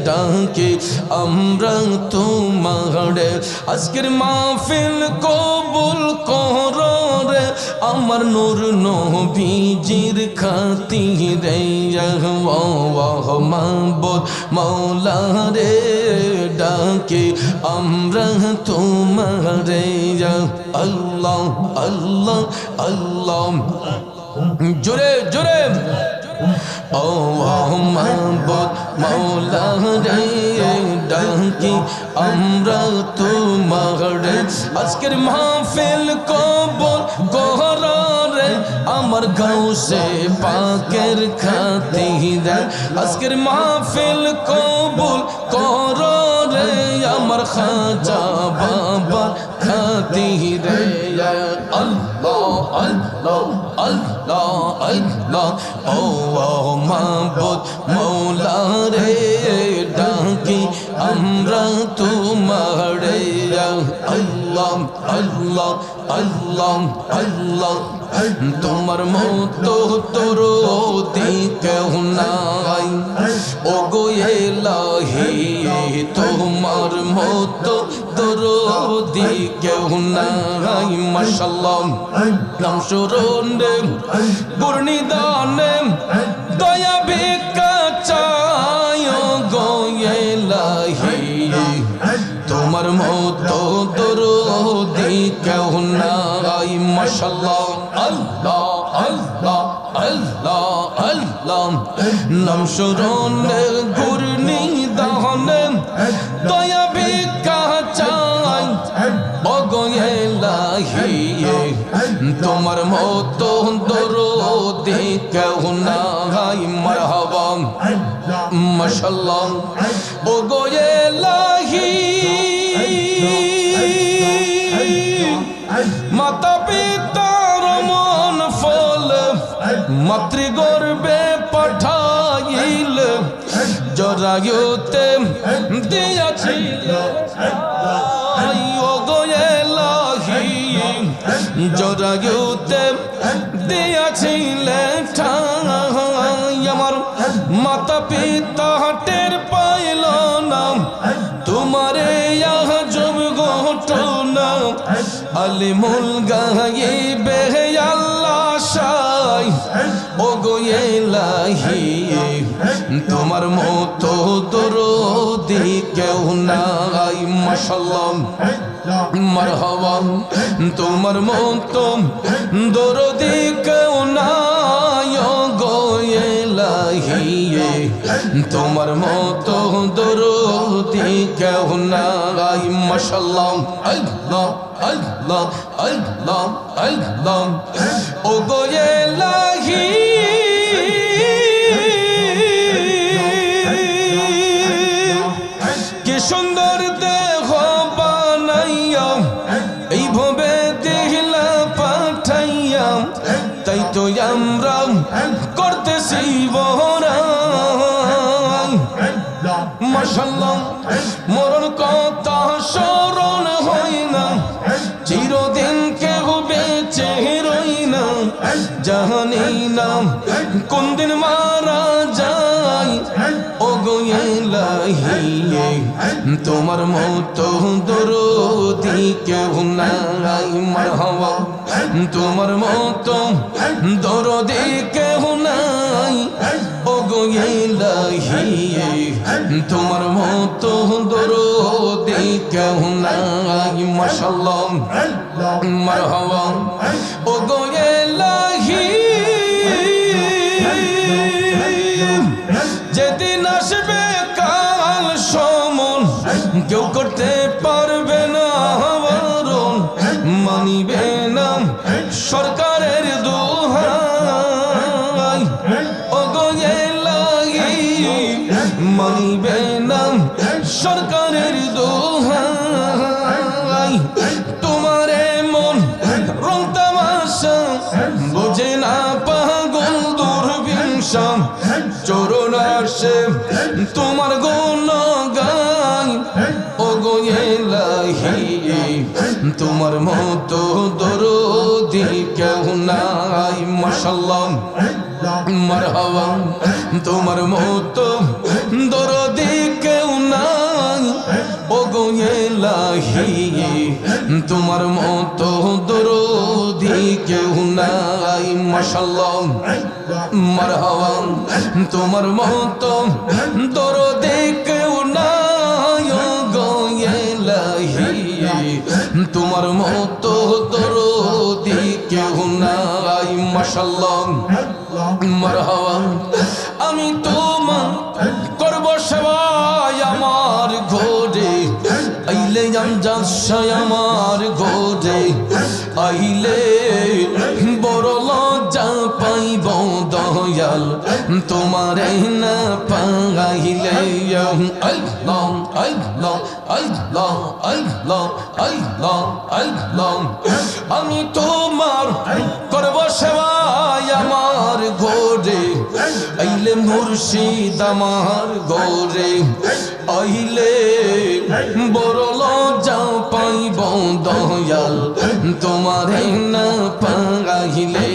ডাকে আমরা তোমারে। আজকের মাহফিল কবুল কর রে আমার নূর নবীজির খাতিরে, ও মাবুদ মাওলা রে ডাকে আমরা তোমারে। আল্লাহ আল্লাহ আল্লাহ জোরে জোরে ও মাবুদ মাওলা রে ডাকি আমরা তোমারে। আজকের মাহফিল কবুল কর রে আমার গাউসে পাকের খাতিরে। আজকের মাহফিল কবুল কর রে আমার খাজা বাবার খাতিরে। আল্লাহ আল্লাহ আল্লাহ আল্লাহ ও মাবুদ মাওলা রে ডাকি আমরা তোমারে। আল্লাহ আল্লাহ আল্লাহ আল্লাহ তোমার মতো দরদি কেউ নাই, ও গো ইলাহি তোমার মতো দরদি কেউ নাই। মাশাআল্লাহ নাম শরণে গুরনিদানে দয়া ভিক্ষা চাই, ও গো ইলাহি তোমার মতো দরদি কেউ নাই। মাশাআল্লাহ আল্লাহ আল্লাহ আল্লাহ আল্লাহ নাম শরণে গুরনিদানে দয়া ভিক্ষা চাই, ও গো ইলাহি তোমার মতো দরদি কেউ নাই। মারহাবা মাশাআল্লাহ ও গো ইলাহি মাতা পিতার মন ফল মাতৃগর্ভে পাঠাইল, জরায়ুতে দিয়াছিলে জরায়ুতে দিয়াছিলে ঠাই আমার মাতা পিতা টের পাইল না তোমারে আজব ঘটনা আলিমুল গায়িবে আল্লাহ শাই ও গো ইলাহি তোমার মতো দরদি কেউ নাই মাশাআল্লাহ মারহাবা তোমার মতো দরদি কেউ নাই ও গো ইলাহি তোমার মতো দরদি কেউ নাই মাশাআল্লাহ আল্লাহ আল্লাহ আল্লাহ আল্লাহ ও গো ইলাহি কি সুন্দর দেহ বানাইয়া এইভাবে দিলা পাঠাইয়া তাই তো আমরা করতেছি বহরান মাশাআল্লাহ মরণ কথা স্মরণ হয় না চিরদিন কেউ বেঁচে রই না জানি না কোন দিন মারা যায় ও গো ইলাহি তোমার মতো দরদি কেউ নাই মারহাবা তোমার মতো দরদি কেউ নাই ও গো ইলাহি তোমার মতো দরদি কেউ নাই মাশাআল্লাহ মারহাবা ও গো ইলাহি যেদিন আসবে কাল সমন কেউ করতে পারবে না বারণ মানিবে না সরকারের দোহাই ও গো ইলাহি মানিবে না সরকারের দোহাই তোমার মন রং তামাশা বুঝে না পাগল দুর্বিংসা চরণ আসে তোমার গুণ গাই ও গো ইলাহি তোমার মতো দরদি কেউ নাই মাশাআল্লাহ মারহাবা তোমার মতো দরদি কেউ নাই ও গো ইলাহি তোমার মতো দরদি কেউ নাই মাশাআল্লাহ মারহাবা তোমার মতো দরদি কেউ নাই ও গো ইলাহি তোমার মতো দরদি কেউ নাই মাশাআল্লাহ মারহাবা আমি তোমার করব সেবা আমার ঘরে আইলে আমজাদ শাহ আমার ঘরে আইলে বড় লজ্জা পাইব দয়াল তোমারে না পাইলে আল্লাহ আল্লাহ আল্লাহ আল্লাহ আল্লাহ আল্লাহ আমি তোমার করব সেবা আমার ঘরে আইলে মুর্শিদ আমার ঘরে আইলে বড় লজ্জা পাইব দয়াল তোমারে না পাইলে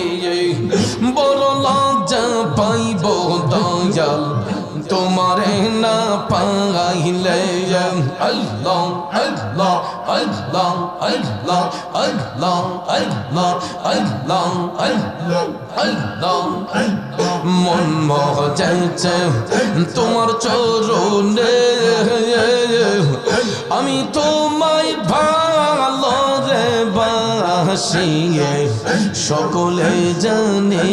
বড় লজ্জা পাইব দয়াল তোমারে না পাইলে আল্লাহ আল্লাহ আল্লাহ আল্লাহ আল্লাহ আল্লাহ আল্লাহ আল্লাহ আল্লাহ মন মজাইছে তোমার চরণে আমি তোমায় ভালো রে বাসি সকলে জানে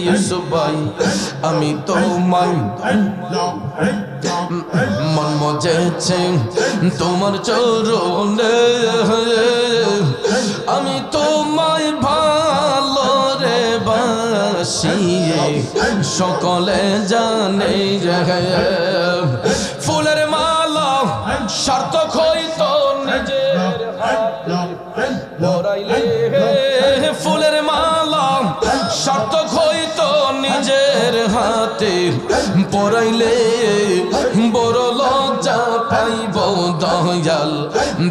ইউসুফ ভাই আমি তোমায় মন মজেছে তোমার চরণে আমি তোমায় ভালো রে বাসি সকলে জানে ফুলের মালা সার্থক হইতো নিজের হাতে ফুলের মালা সার্থক হইতো নিজের হাতে পড়াইলে বড় লজ্জা পাইব দয়াল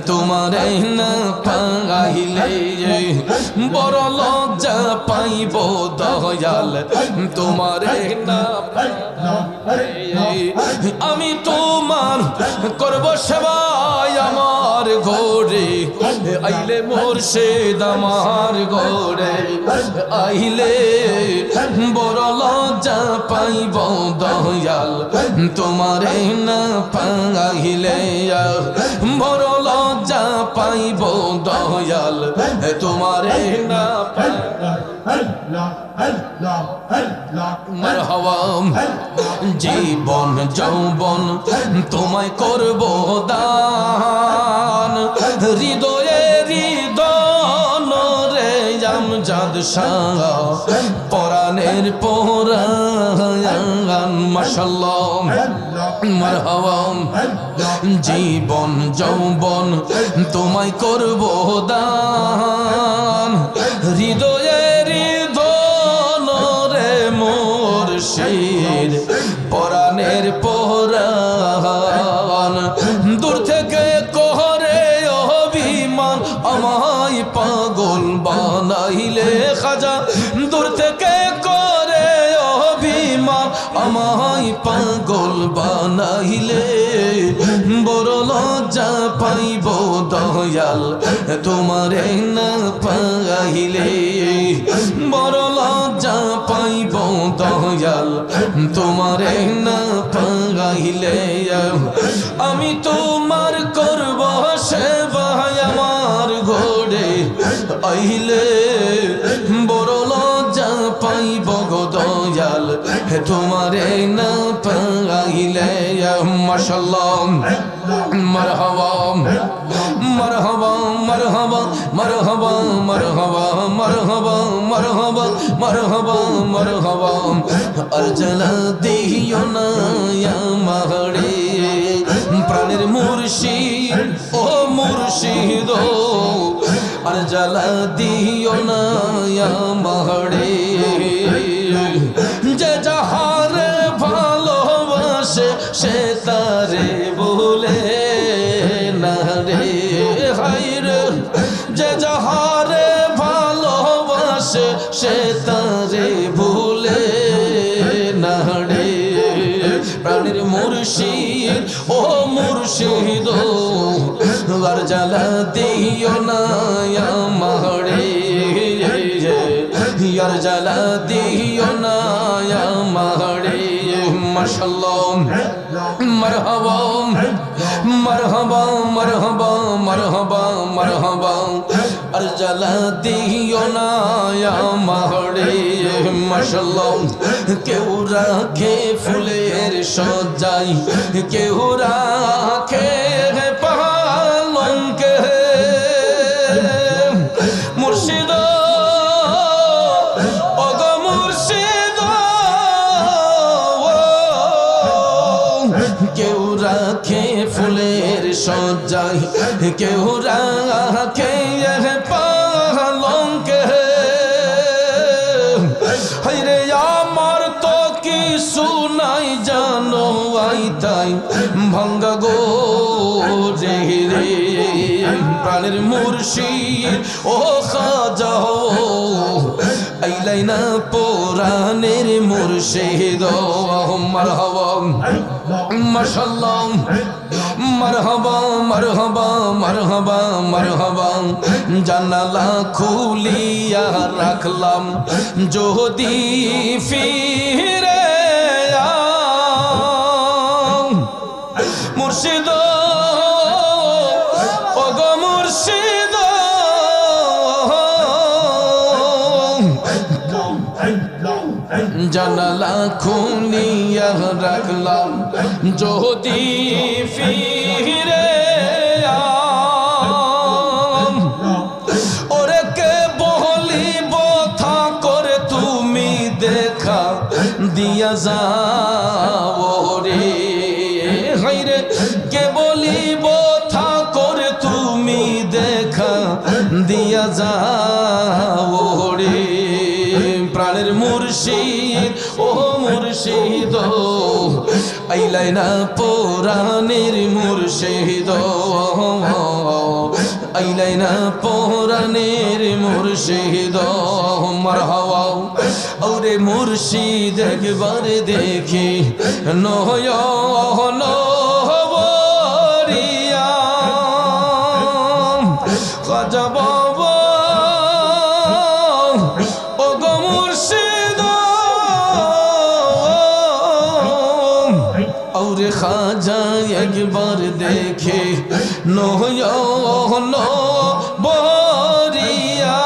তোমারে না পাইলে বড় লজ্জা পাইব দয়াল তোমারে না আমি তোমার করব সেবায় আমার ঘরে আইলে মুর্শিদ আমার ঘরে আইলে বড় লজ্জা পাইব দয়াল তোমারে না পাইলে বড় লজ্জা পাইব দয়াল তোমারে না মারহাবা জীবন যৌবন তোমায় করব দান হৃদয়ে হৃদয় রে আমজাদ শাহ পরাণের পরাণ মাশাআল্লাহ মারহাবা জীবন যৌবন তোমায় করব দান হৃদয়ে মুর্শিদ পরাণের পরাণ দূর থেকে করে অভিমান আমায় পাগল বানাইলে খাজা দূর থেকে করে অভিমান আমায় পাগল বানাইলে বড় লজ্জা পাইব দয়াল তোমারে না পাইলে বড় লজ্জা পাইব দয়াল তোমারে না পাইলে আমি তোমার করব সেবা আমার ঘরে আইলে বড় লজ্জা পাইব গো দয়াল তোমারে না পাইলে মাশাআল্লাহ মারহাবা মারহাবা মারহাবা মারহাবা মারহাবা মারহাবা মারহাবা মারহাবা মারহাবা আর জ্বালা দিও না আমারে প্রাণের মুর্শিদ ও মুর্শিদ আর জ্বালা দিও না আমারে যে যাহারে ভালোবাসে সে তারে বলে না রে হায়রে যে যাহারে ভালোবাসে সে তারে ভুলে না রে প্রাণের মুর্শিদ ও মুর্শিদ আর জ্বালা দিও না আমারে আর জ্বালা দিও না আমারে মাশাআল্লাহ মারহাবা মারহাবা মারহাবা মারহাবা মারহাবা আর জ্বালা দিও না আমারে মাশাআল্লাহ কেউ রাখে ফুলের সজ্জাই কেউ রাখে পালঙ্কে মুর্শিদ কেউ রাখে ফুলের সজ্জাই কেউ রাখে পালঙ্কে হায়রে আমার তো কিছু নাই জানো আইতাই ভাঙ্গা গো রে রে প্রাণের মুর্শিদ ও খাজা আইলাই না পরাণের মুর্শিদ মারহাবা মাশাআল্লাহ মারহাবা মারহাবা মারহাবা মারহাবা জানালা খুলিয়া রাখলাম যদি ফিরে মুর্শিদ ওগো মুর্শিদ জানালা খুলিয়া রাখলাম যদি ফিরে ওরে কে বলিব থা করে তুমি দেখা দিয়া যাও রে হায়রে কে বলিব থা করে তুমি দেখা দিয়া যাও রে প্রাণের মুর্শিদ ও মুর্শিদ আইলাই না পরাণের মুর্শিদ আইলাই না পরাণের মুর্শিদ মারহাবা ওরে মুর্শিদ একবার দেখি নয়ন ভরিয়া খাজা বাবা ও গো মুর্শিদ ওরে খাজা একবার দেখে নয়ন ভরিয়া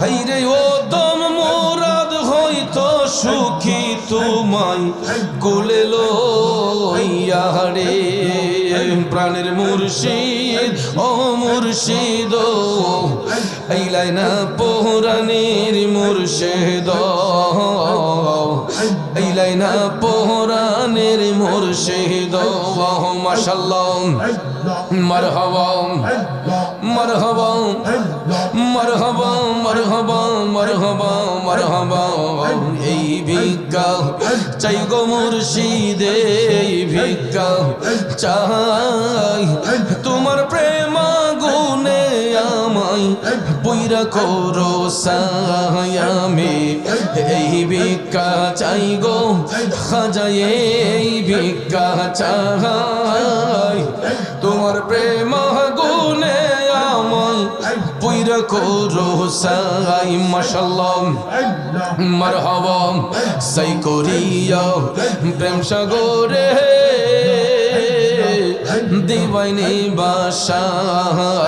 হাইরে ও দম মুরাদ হইতো সুখী তোমায় কোলে লইয়া রে প্রাণের মুর্শিদ ও মুর্শিদ আইলাই না পরাণের মুর্শিদ আইলাই না পরাণের মুর্শিদ মাশাআল্লাহ মারহাবা মারহাবা মারহাবা মারহাবা মারহাবা মারহাবা এই ভিক্ষা চাই গো মুর্শিদ এই ভিক্ষা চাই তোমার প্রেম গুনে আমায় পুইরা করো সায়ামে এই ভিক্ষা চাই গো খাজা এই ভিক্ষা চাই তোমার প্রেম গুনে আমায় পুইরা করো সাই মাশাআল্লাহ মারহাবা সাই করিয়া প্রেম সাগরে দিবাইনি বাসাই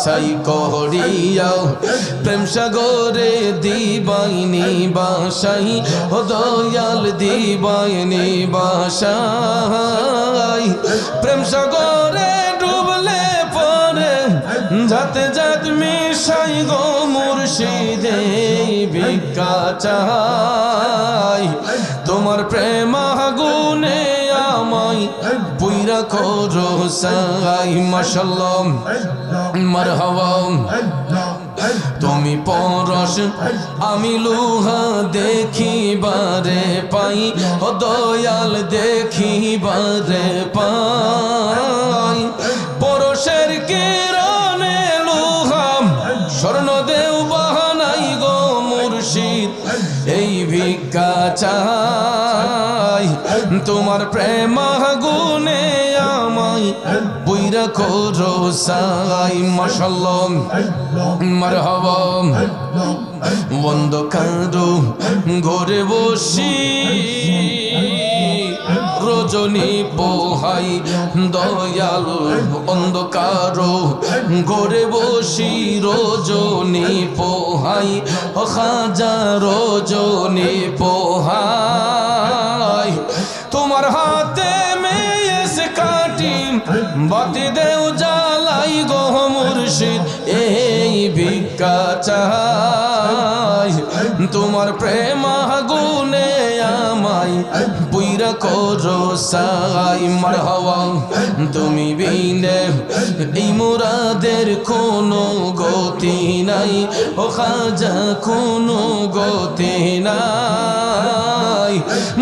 সাই করিয়া প্রেম সাগরে দিবাইনি বাসাই ও দয়াল দিবাইনি বাসাই প্রেম সাগরে ডুবলে পরে যাতে যাত মিশাই গো মুর্শিদ ভিক্ষা চাই তোমার প্রেম গুনে আমায় পুইরা করো সাই মাশাআল্লাহ মারহাবা তুমি পরশ আমি লোহা দেখিবারে পাই ও দয়াল দেখিবারে পাই পরশের কিরণে লোহা স্বর্ণ দেও বাহানাই গো মুর্শিদ এই ভিক্ষা চাই তোমার প্রেম গুনে আমায় পুইরা করো সাই মাশাআল্লাহ মারহাবা অন্ধকার ঘরে বসি রজনী পোহাই দয়াল অন্ধকার ঘরে বসি রজনী পোহাই ও খাজা রজনী পোহাই তোমার হাতে মেয়েস কাটি বাতি দেও জ্বালাই গো মুর্শিদ এই ভিক্ষা চাই তোমার প্রেম গুনে আমায় পুইরা করো সাই মারহাবা তুমি বিনে এই মুরাদের কোনো গতি নাই ও খাজা কোনো গতি নাই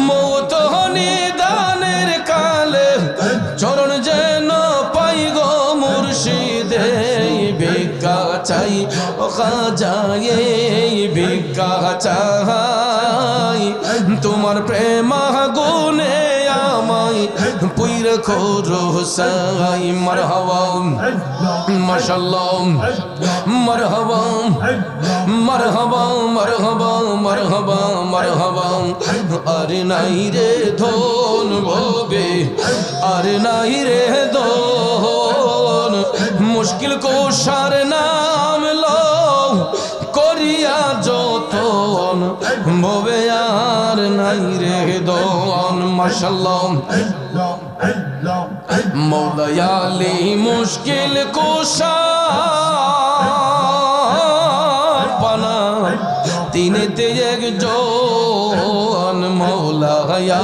মৌত নিদানের কালে চরণ যেন পাই গো মুর্শিদ ভিক্ষা চাই ও খাজা এই ভিক্ষা চাই তোমার প্রেম গুনে আমায় পুইরা করো সাই মারহাবা মাশাআল্লাহ মারহাবা মারহাবা মারহাবা মারহাবা মারহাবা আরে নাই রে ধন ভবে আরে নাই রে ধন মুশকিল কোশার নাম লো করিয়া যতন ভবে আর নাই রে ধন মাশাআল্লাহ মওলা আলী মুশকিল কোশার পানা তিনেতে একজন মওলা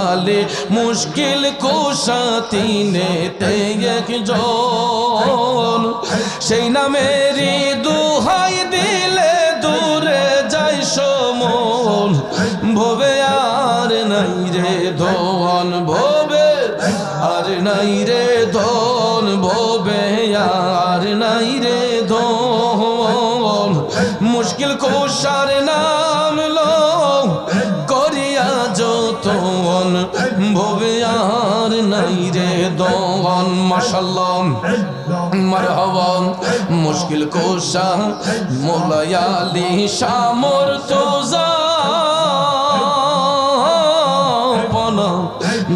আলী মুশকিল কোশা তিনেতে একজন সেই নামেরই দুহাই দিলে দূরে যাই সমন ভবে আর নাই রে নাই রে ধন মুশকিল কুশার নাম লো করিয়া যতন ভবে আর নাই রে দন মাশাআল্লাহ মারহাবা মুশকিল কুশা মওলা আলী সামর্থ্য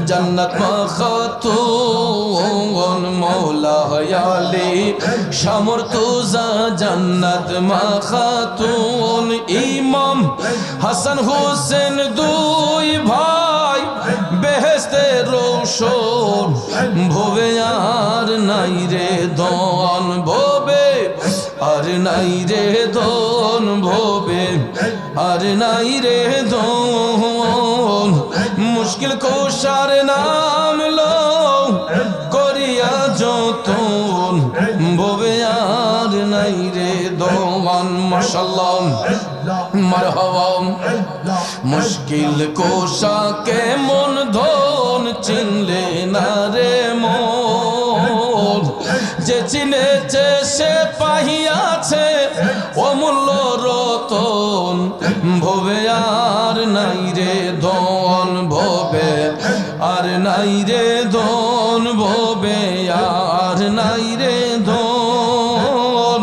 जन्नत माखातून मौला हयाली शामर्तुजा जन्नत माखातून इमाम हसन हुसैन दुई भाई बेहेस्ते रोशन भोवे यार नाई रे दन भोबे আর নাই রে দন ভোবে আর নাই রে দন মুশকিল কুশার নাম লো করিয়া যতন ভোবে আর নাই রে দন মাশাআল্লাহ মারহাবা মুশকিল কুশা কে মন ধন চিনলে না রে মন যে চিনেছে সে পাহিয়াছে অমূল্য রতন ভবে আর নাই রে ধন ভবে আর নাই রে ধন ভবে আর নাই রে ধন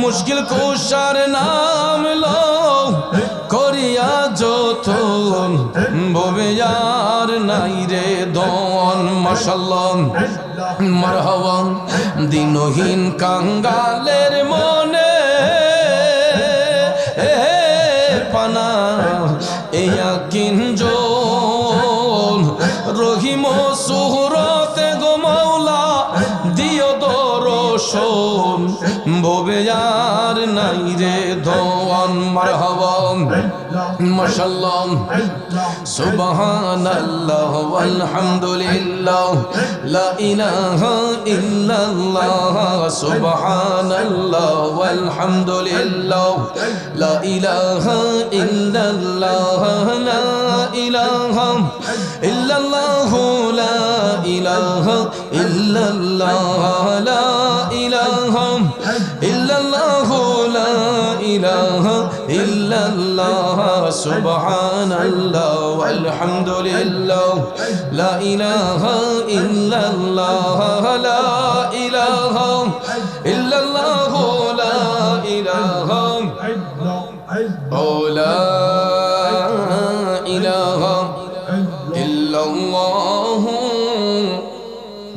মুশকিল কুশার নাম লো করিয়া যতন ভবে আর নাই রে ধন মাশাআল্লাহ মারহাবা দিনহীন কাঙ্গালের মনে পানা এয়া কিঞ্জন রহিম সুহরতে গো মওলা দিও দর্শন ভবে আর নাই রে ধন মারহাবা মাশাআল্লাহ সুবহানাল্লাহ ওয়ালহামদুলিল্লাহ লা ইলাহা ইল্লাল্লাহ সুবহানাল্লাহ ওয়ালহামদুলিল্লাহ লা ইলাহা ইল্লাল্লাহ লা ইলাহা ইল্লাল্লাহ লা ইলাহা ইল্লাল্লাহ লা ইলাহা ইল্লাল্লাহ লা ইলাহা ইল্লাল্লাহ সুবহানাল্লাহ ওয়ালহামদুলিল্লাহ লা ইলাহা ইল্লাল্লাহ লা ইলাহা ইল্লাল্লাহ লা ইলাহা লা ইলাহা ইল্লাল্লাহ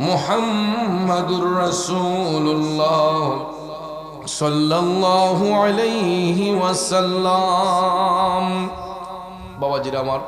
মুহাম্মাদুর রাসূলুল্লাহ সাল্লাল্লাহু আলাইহি ওয়াসাল্লাম। বাবাজিরা আমার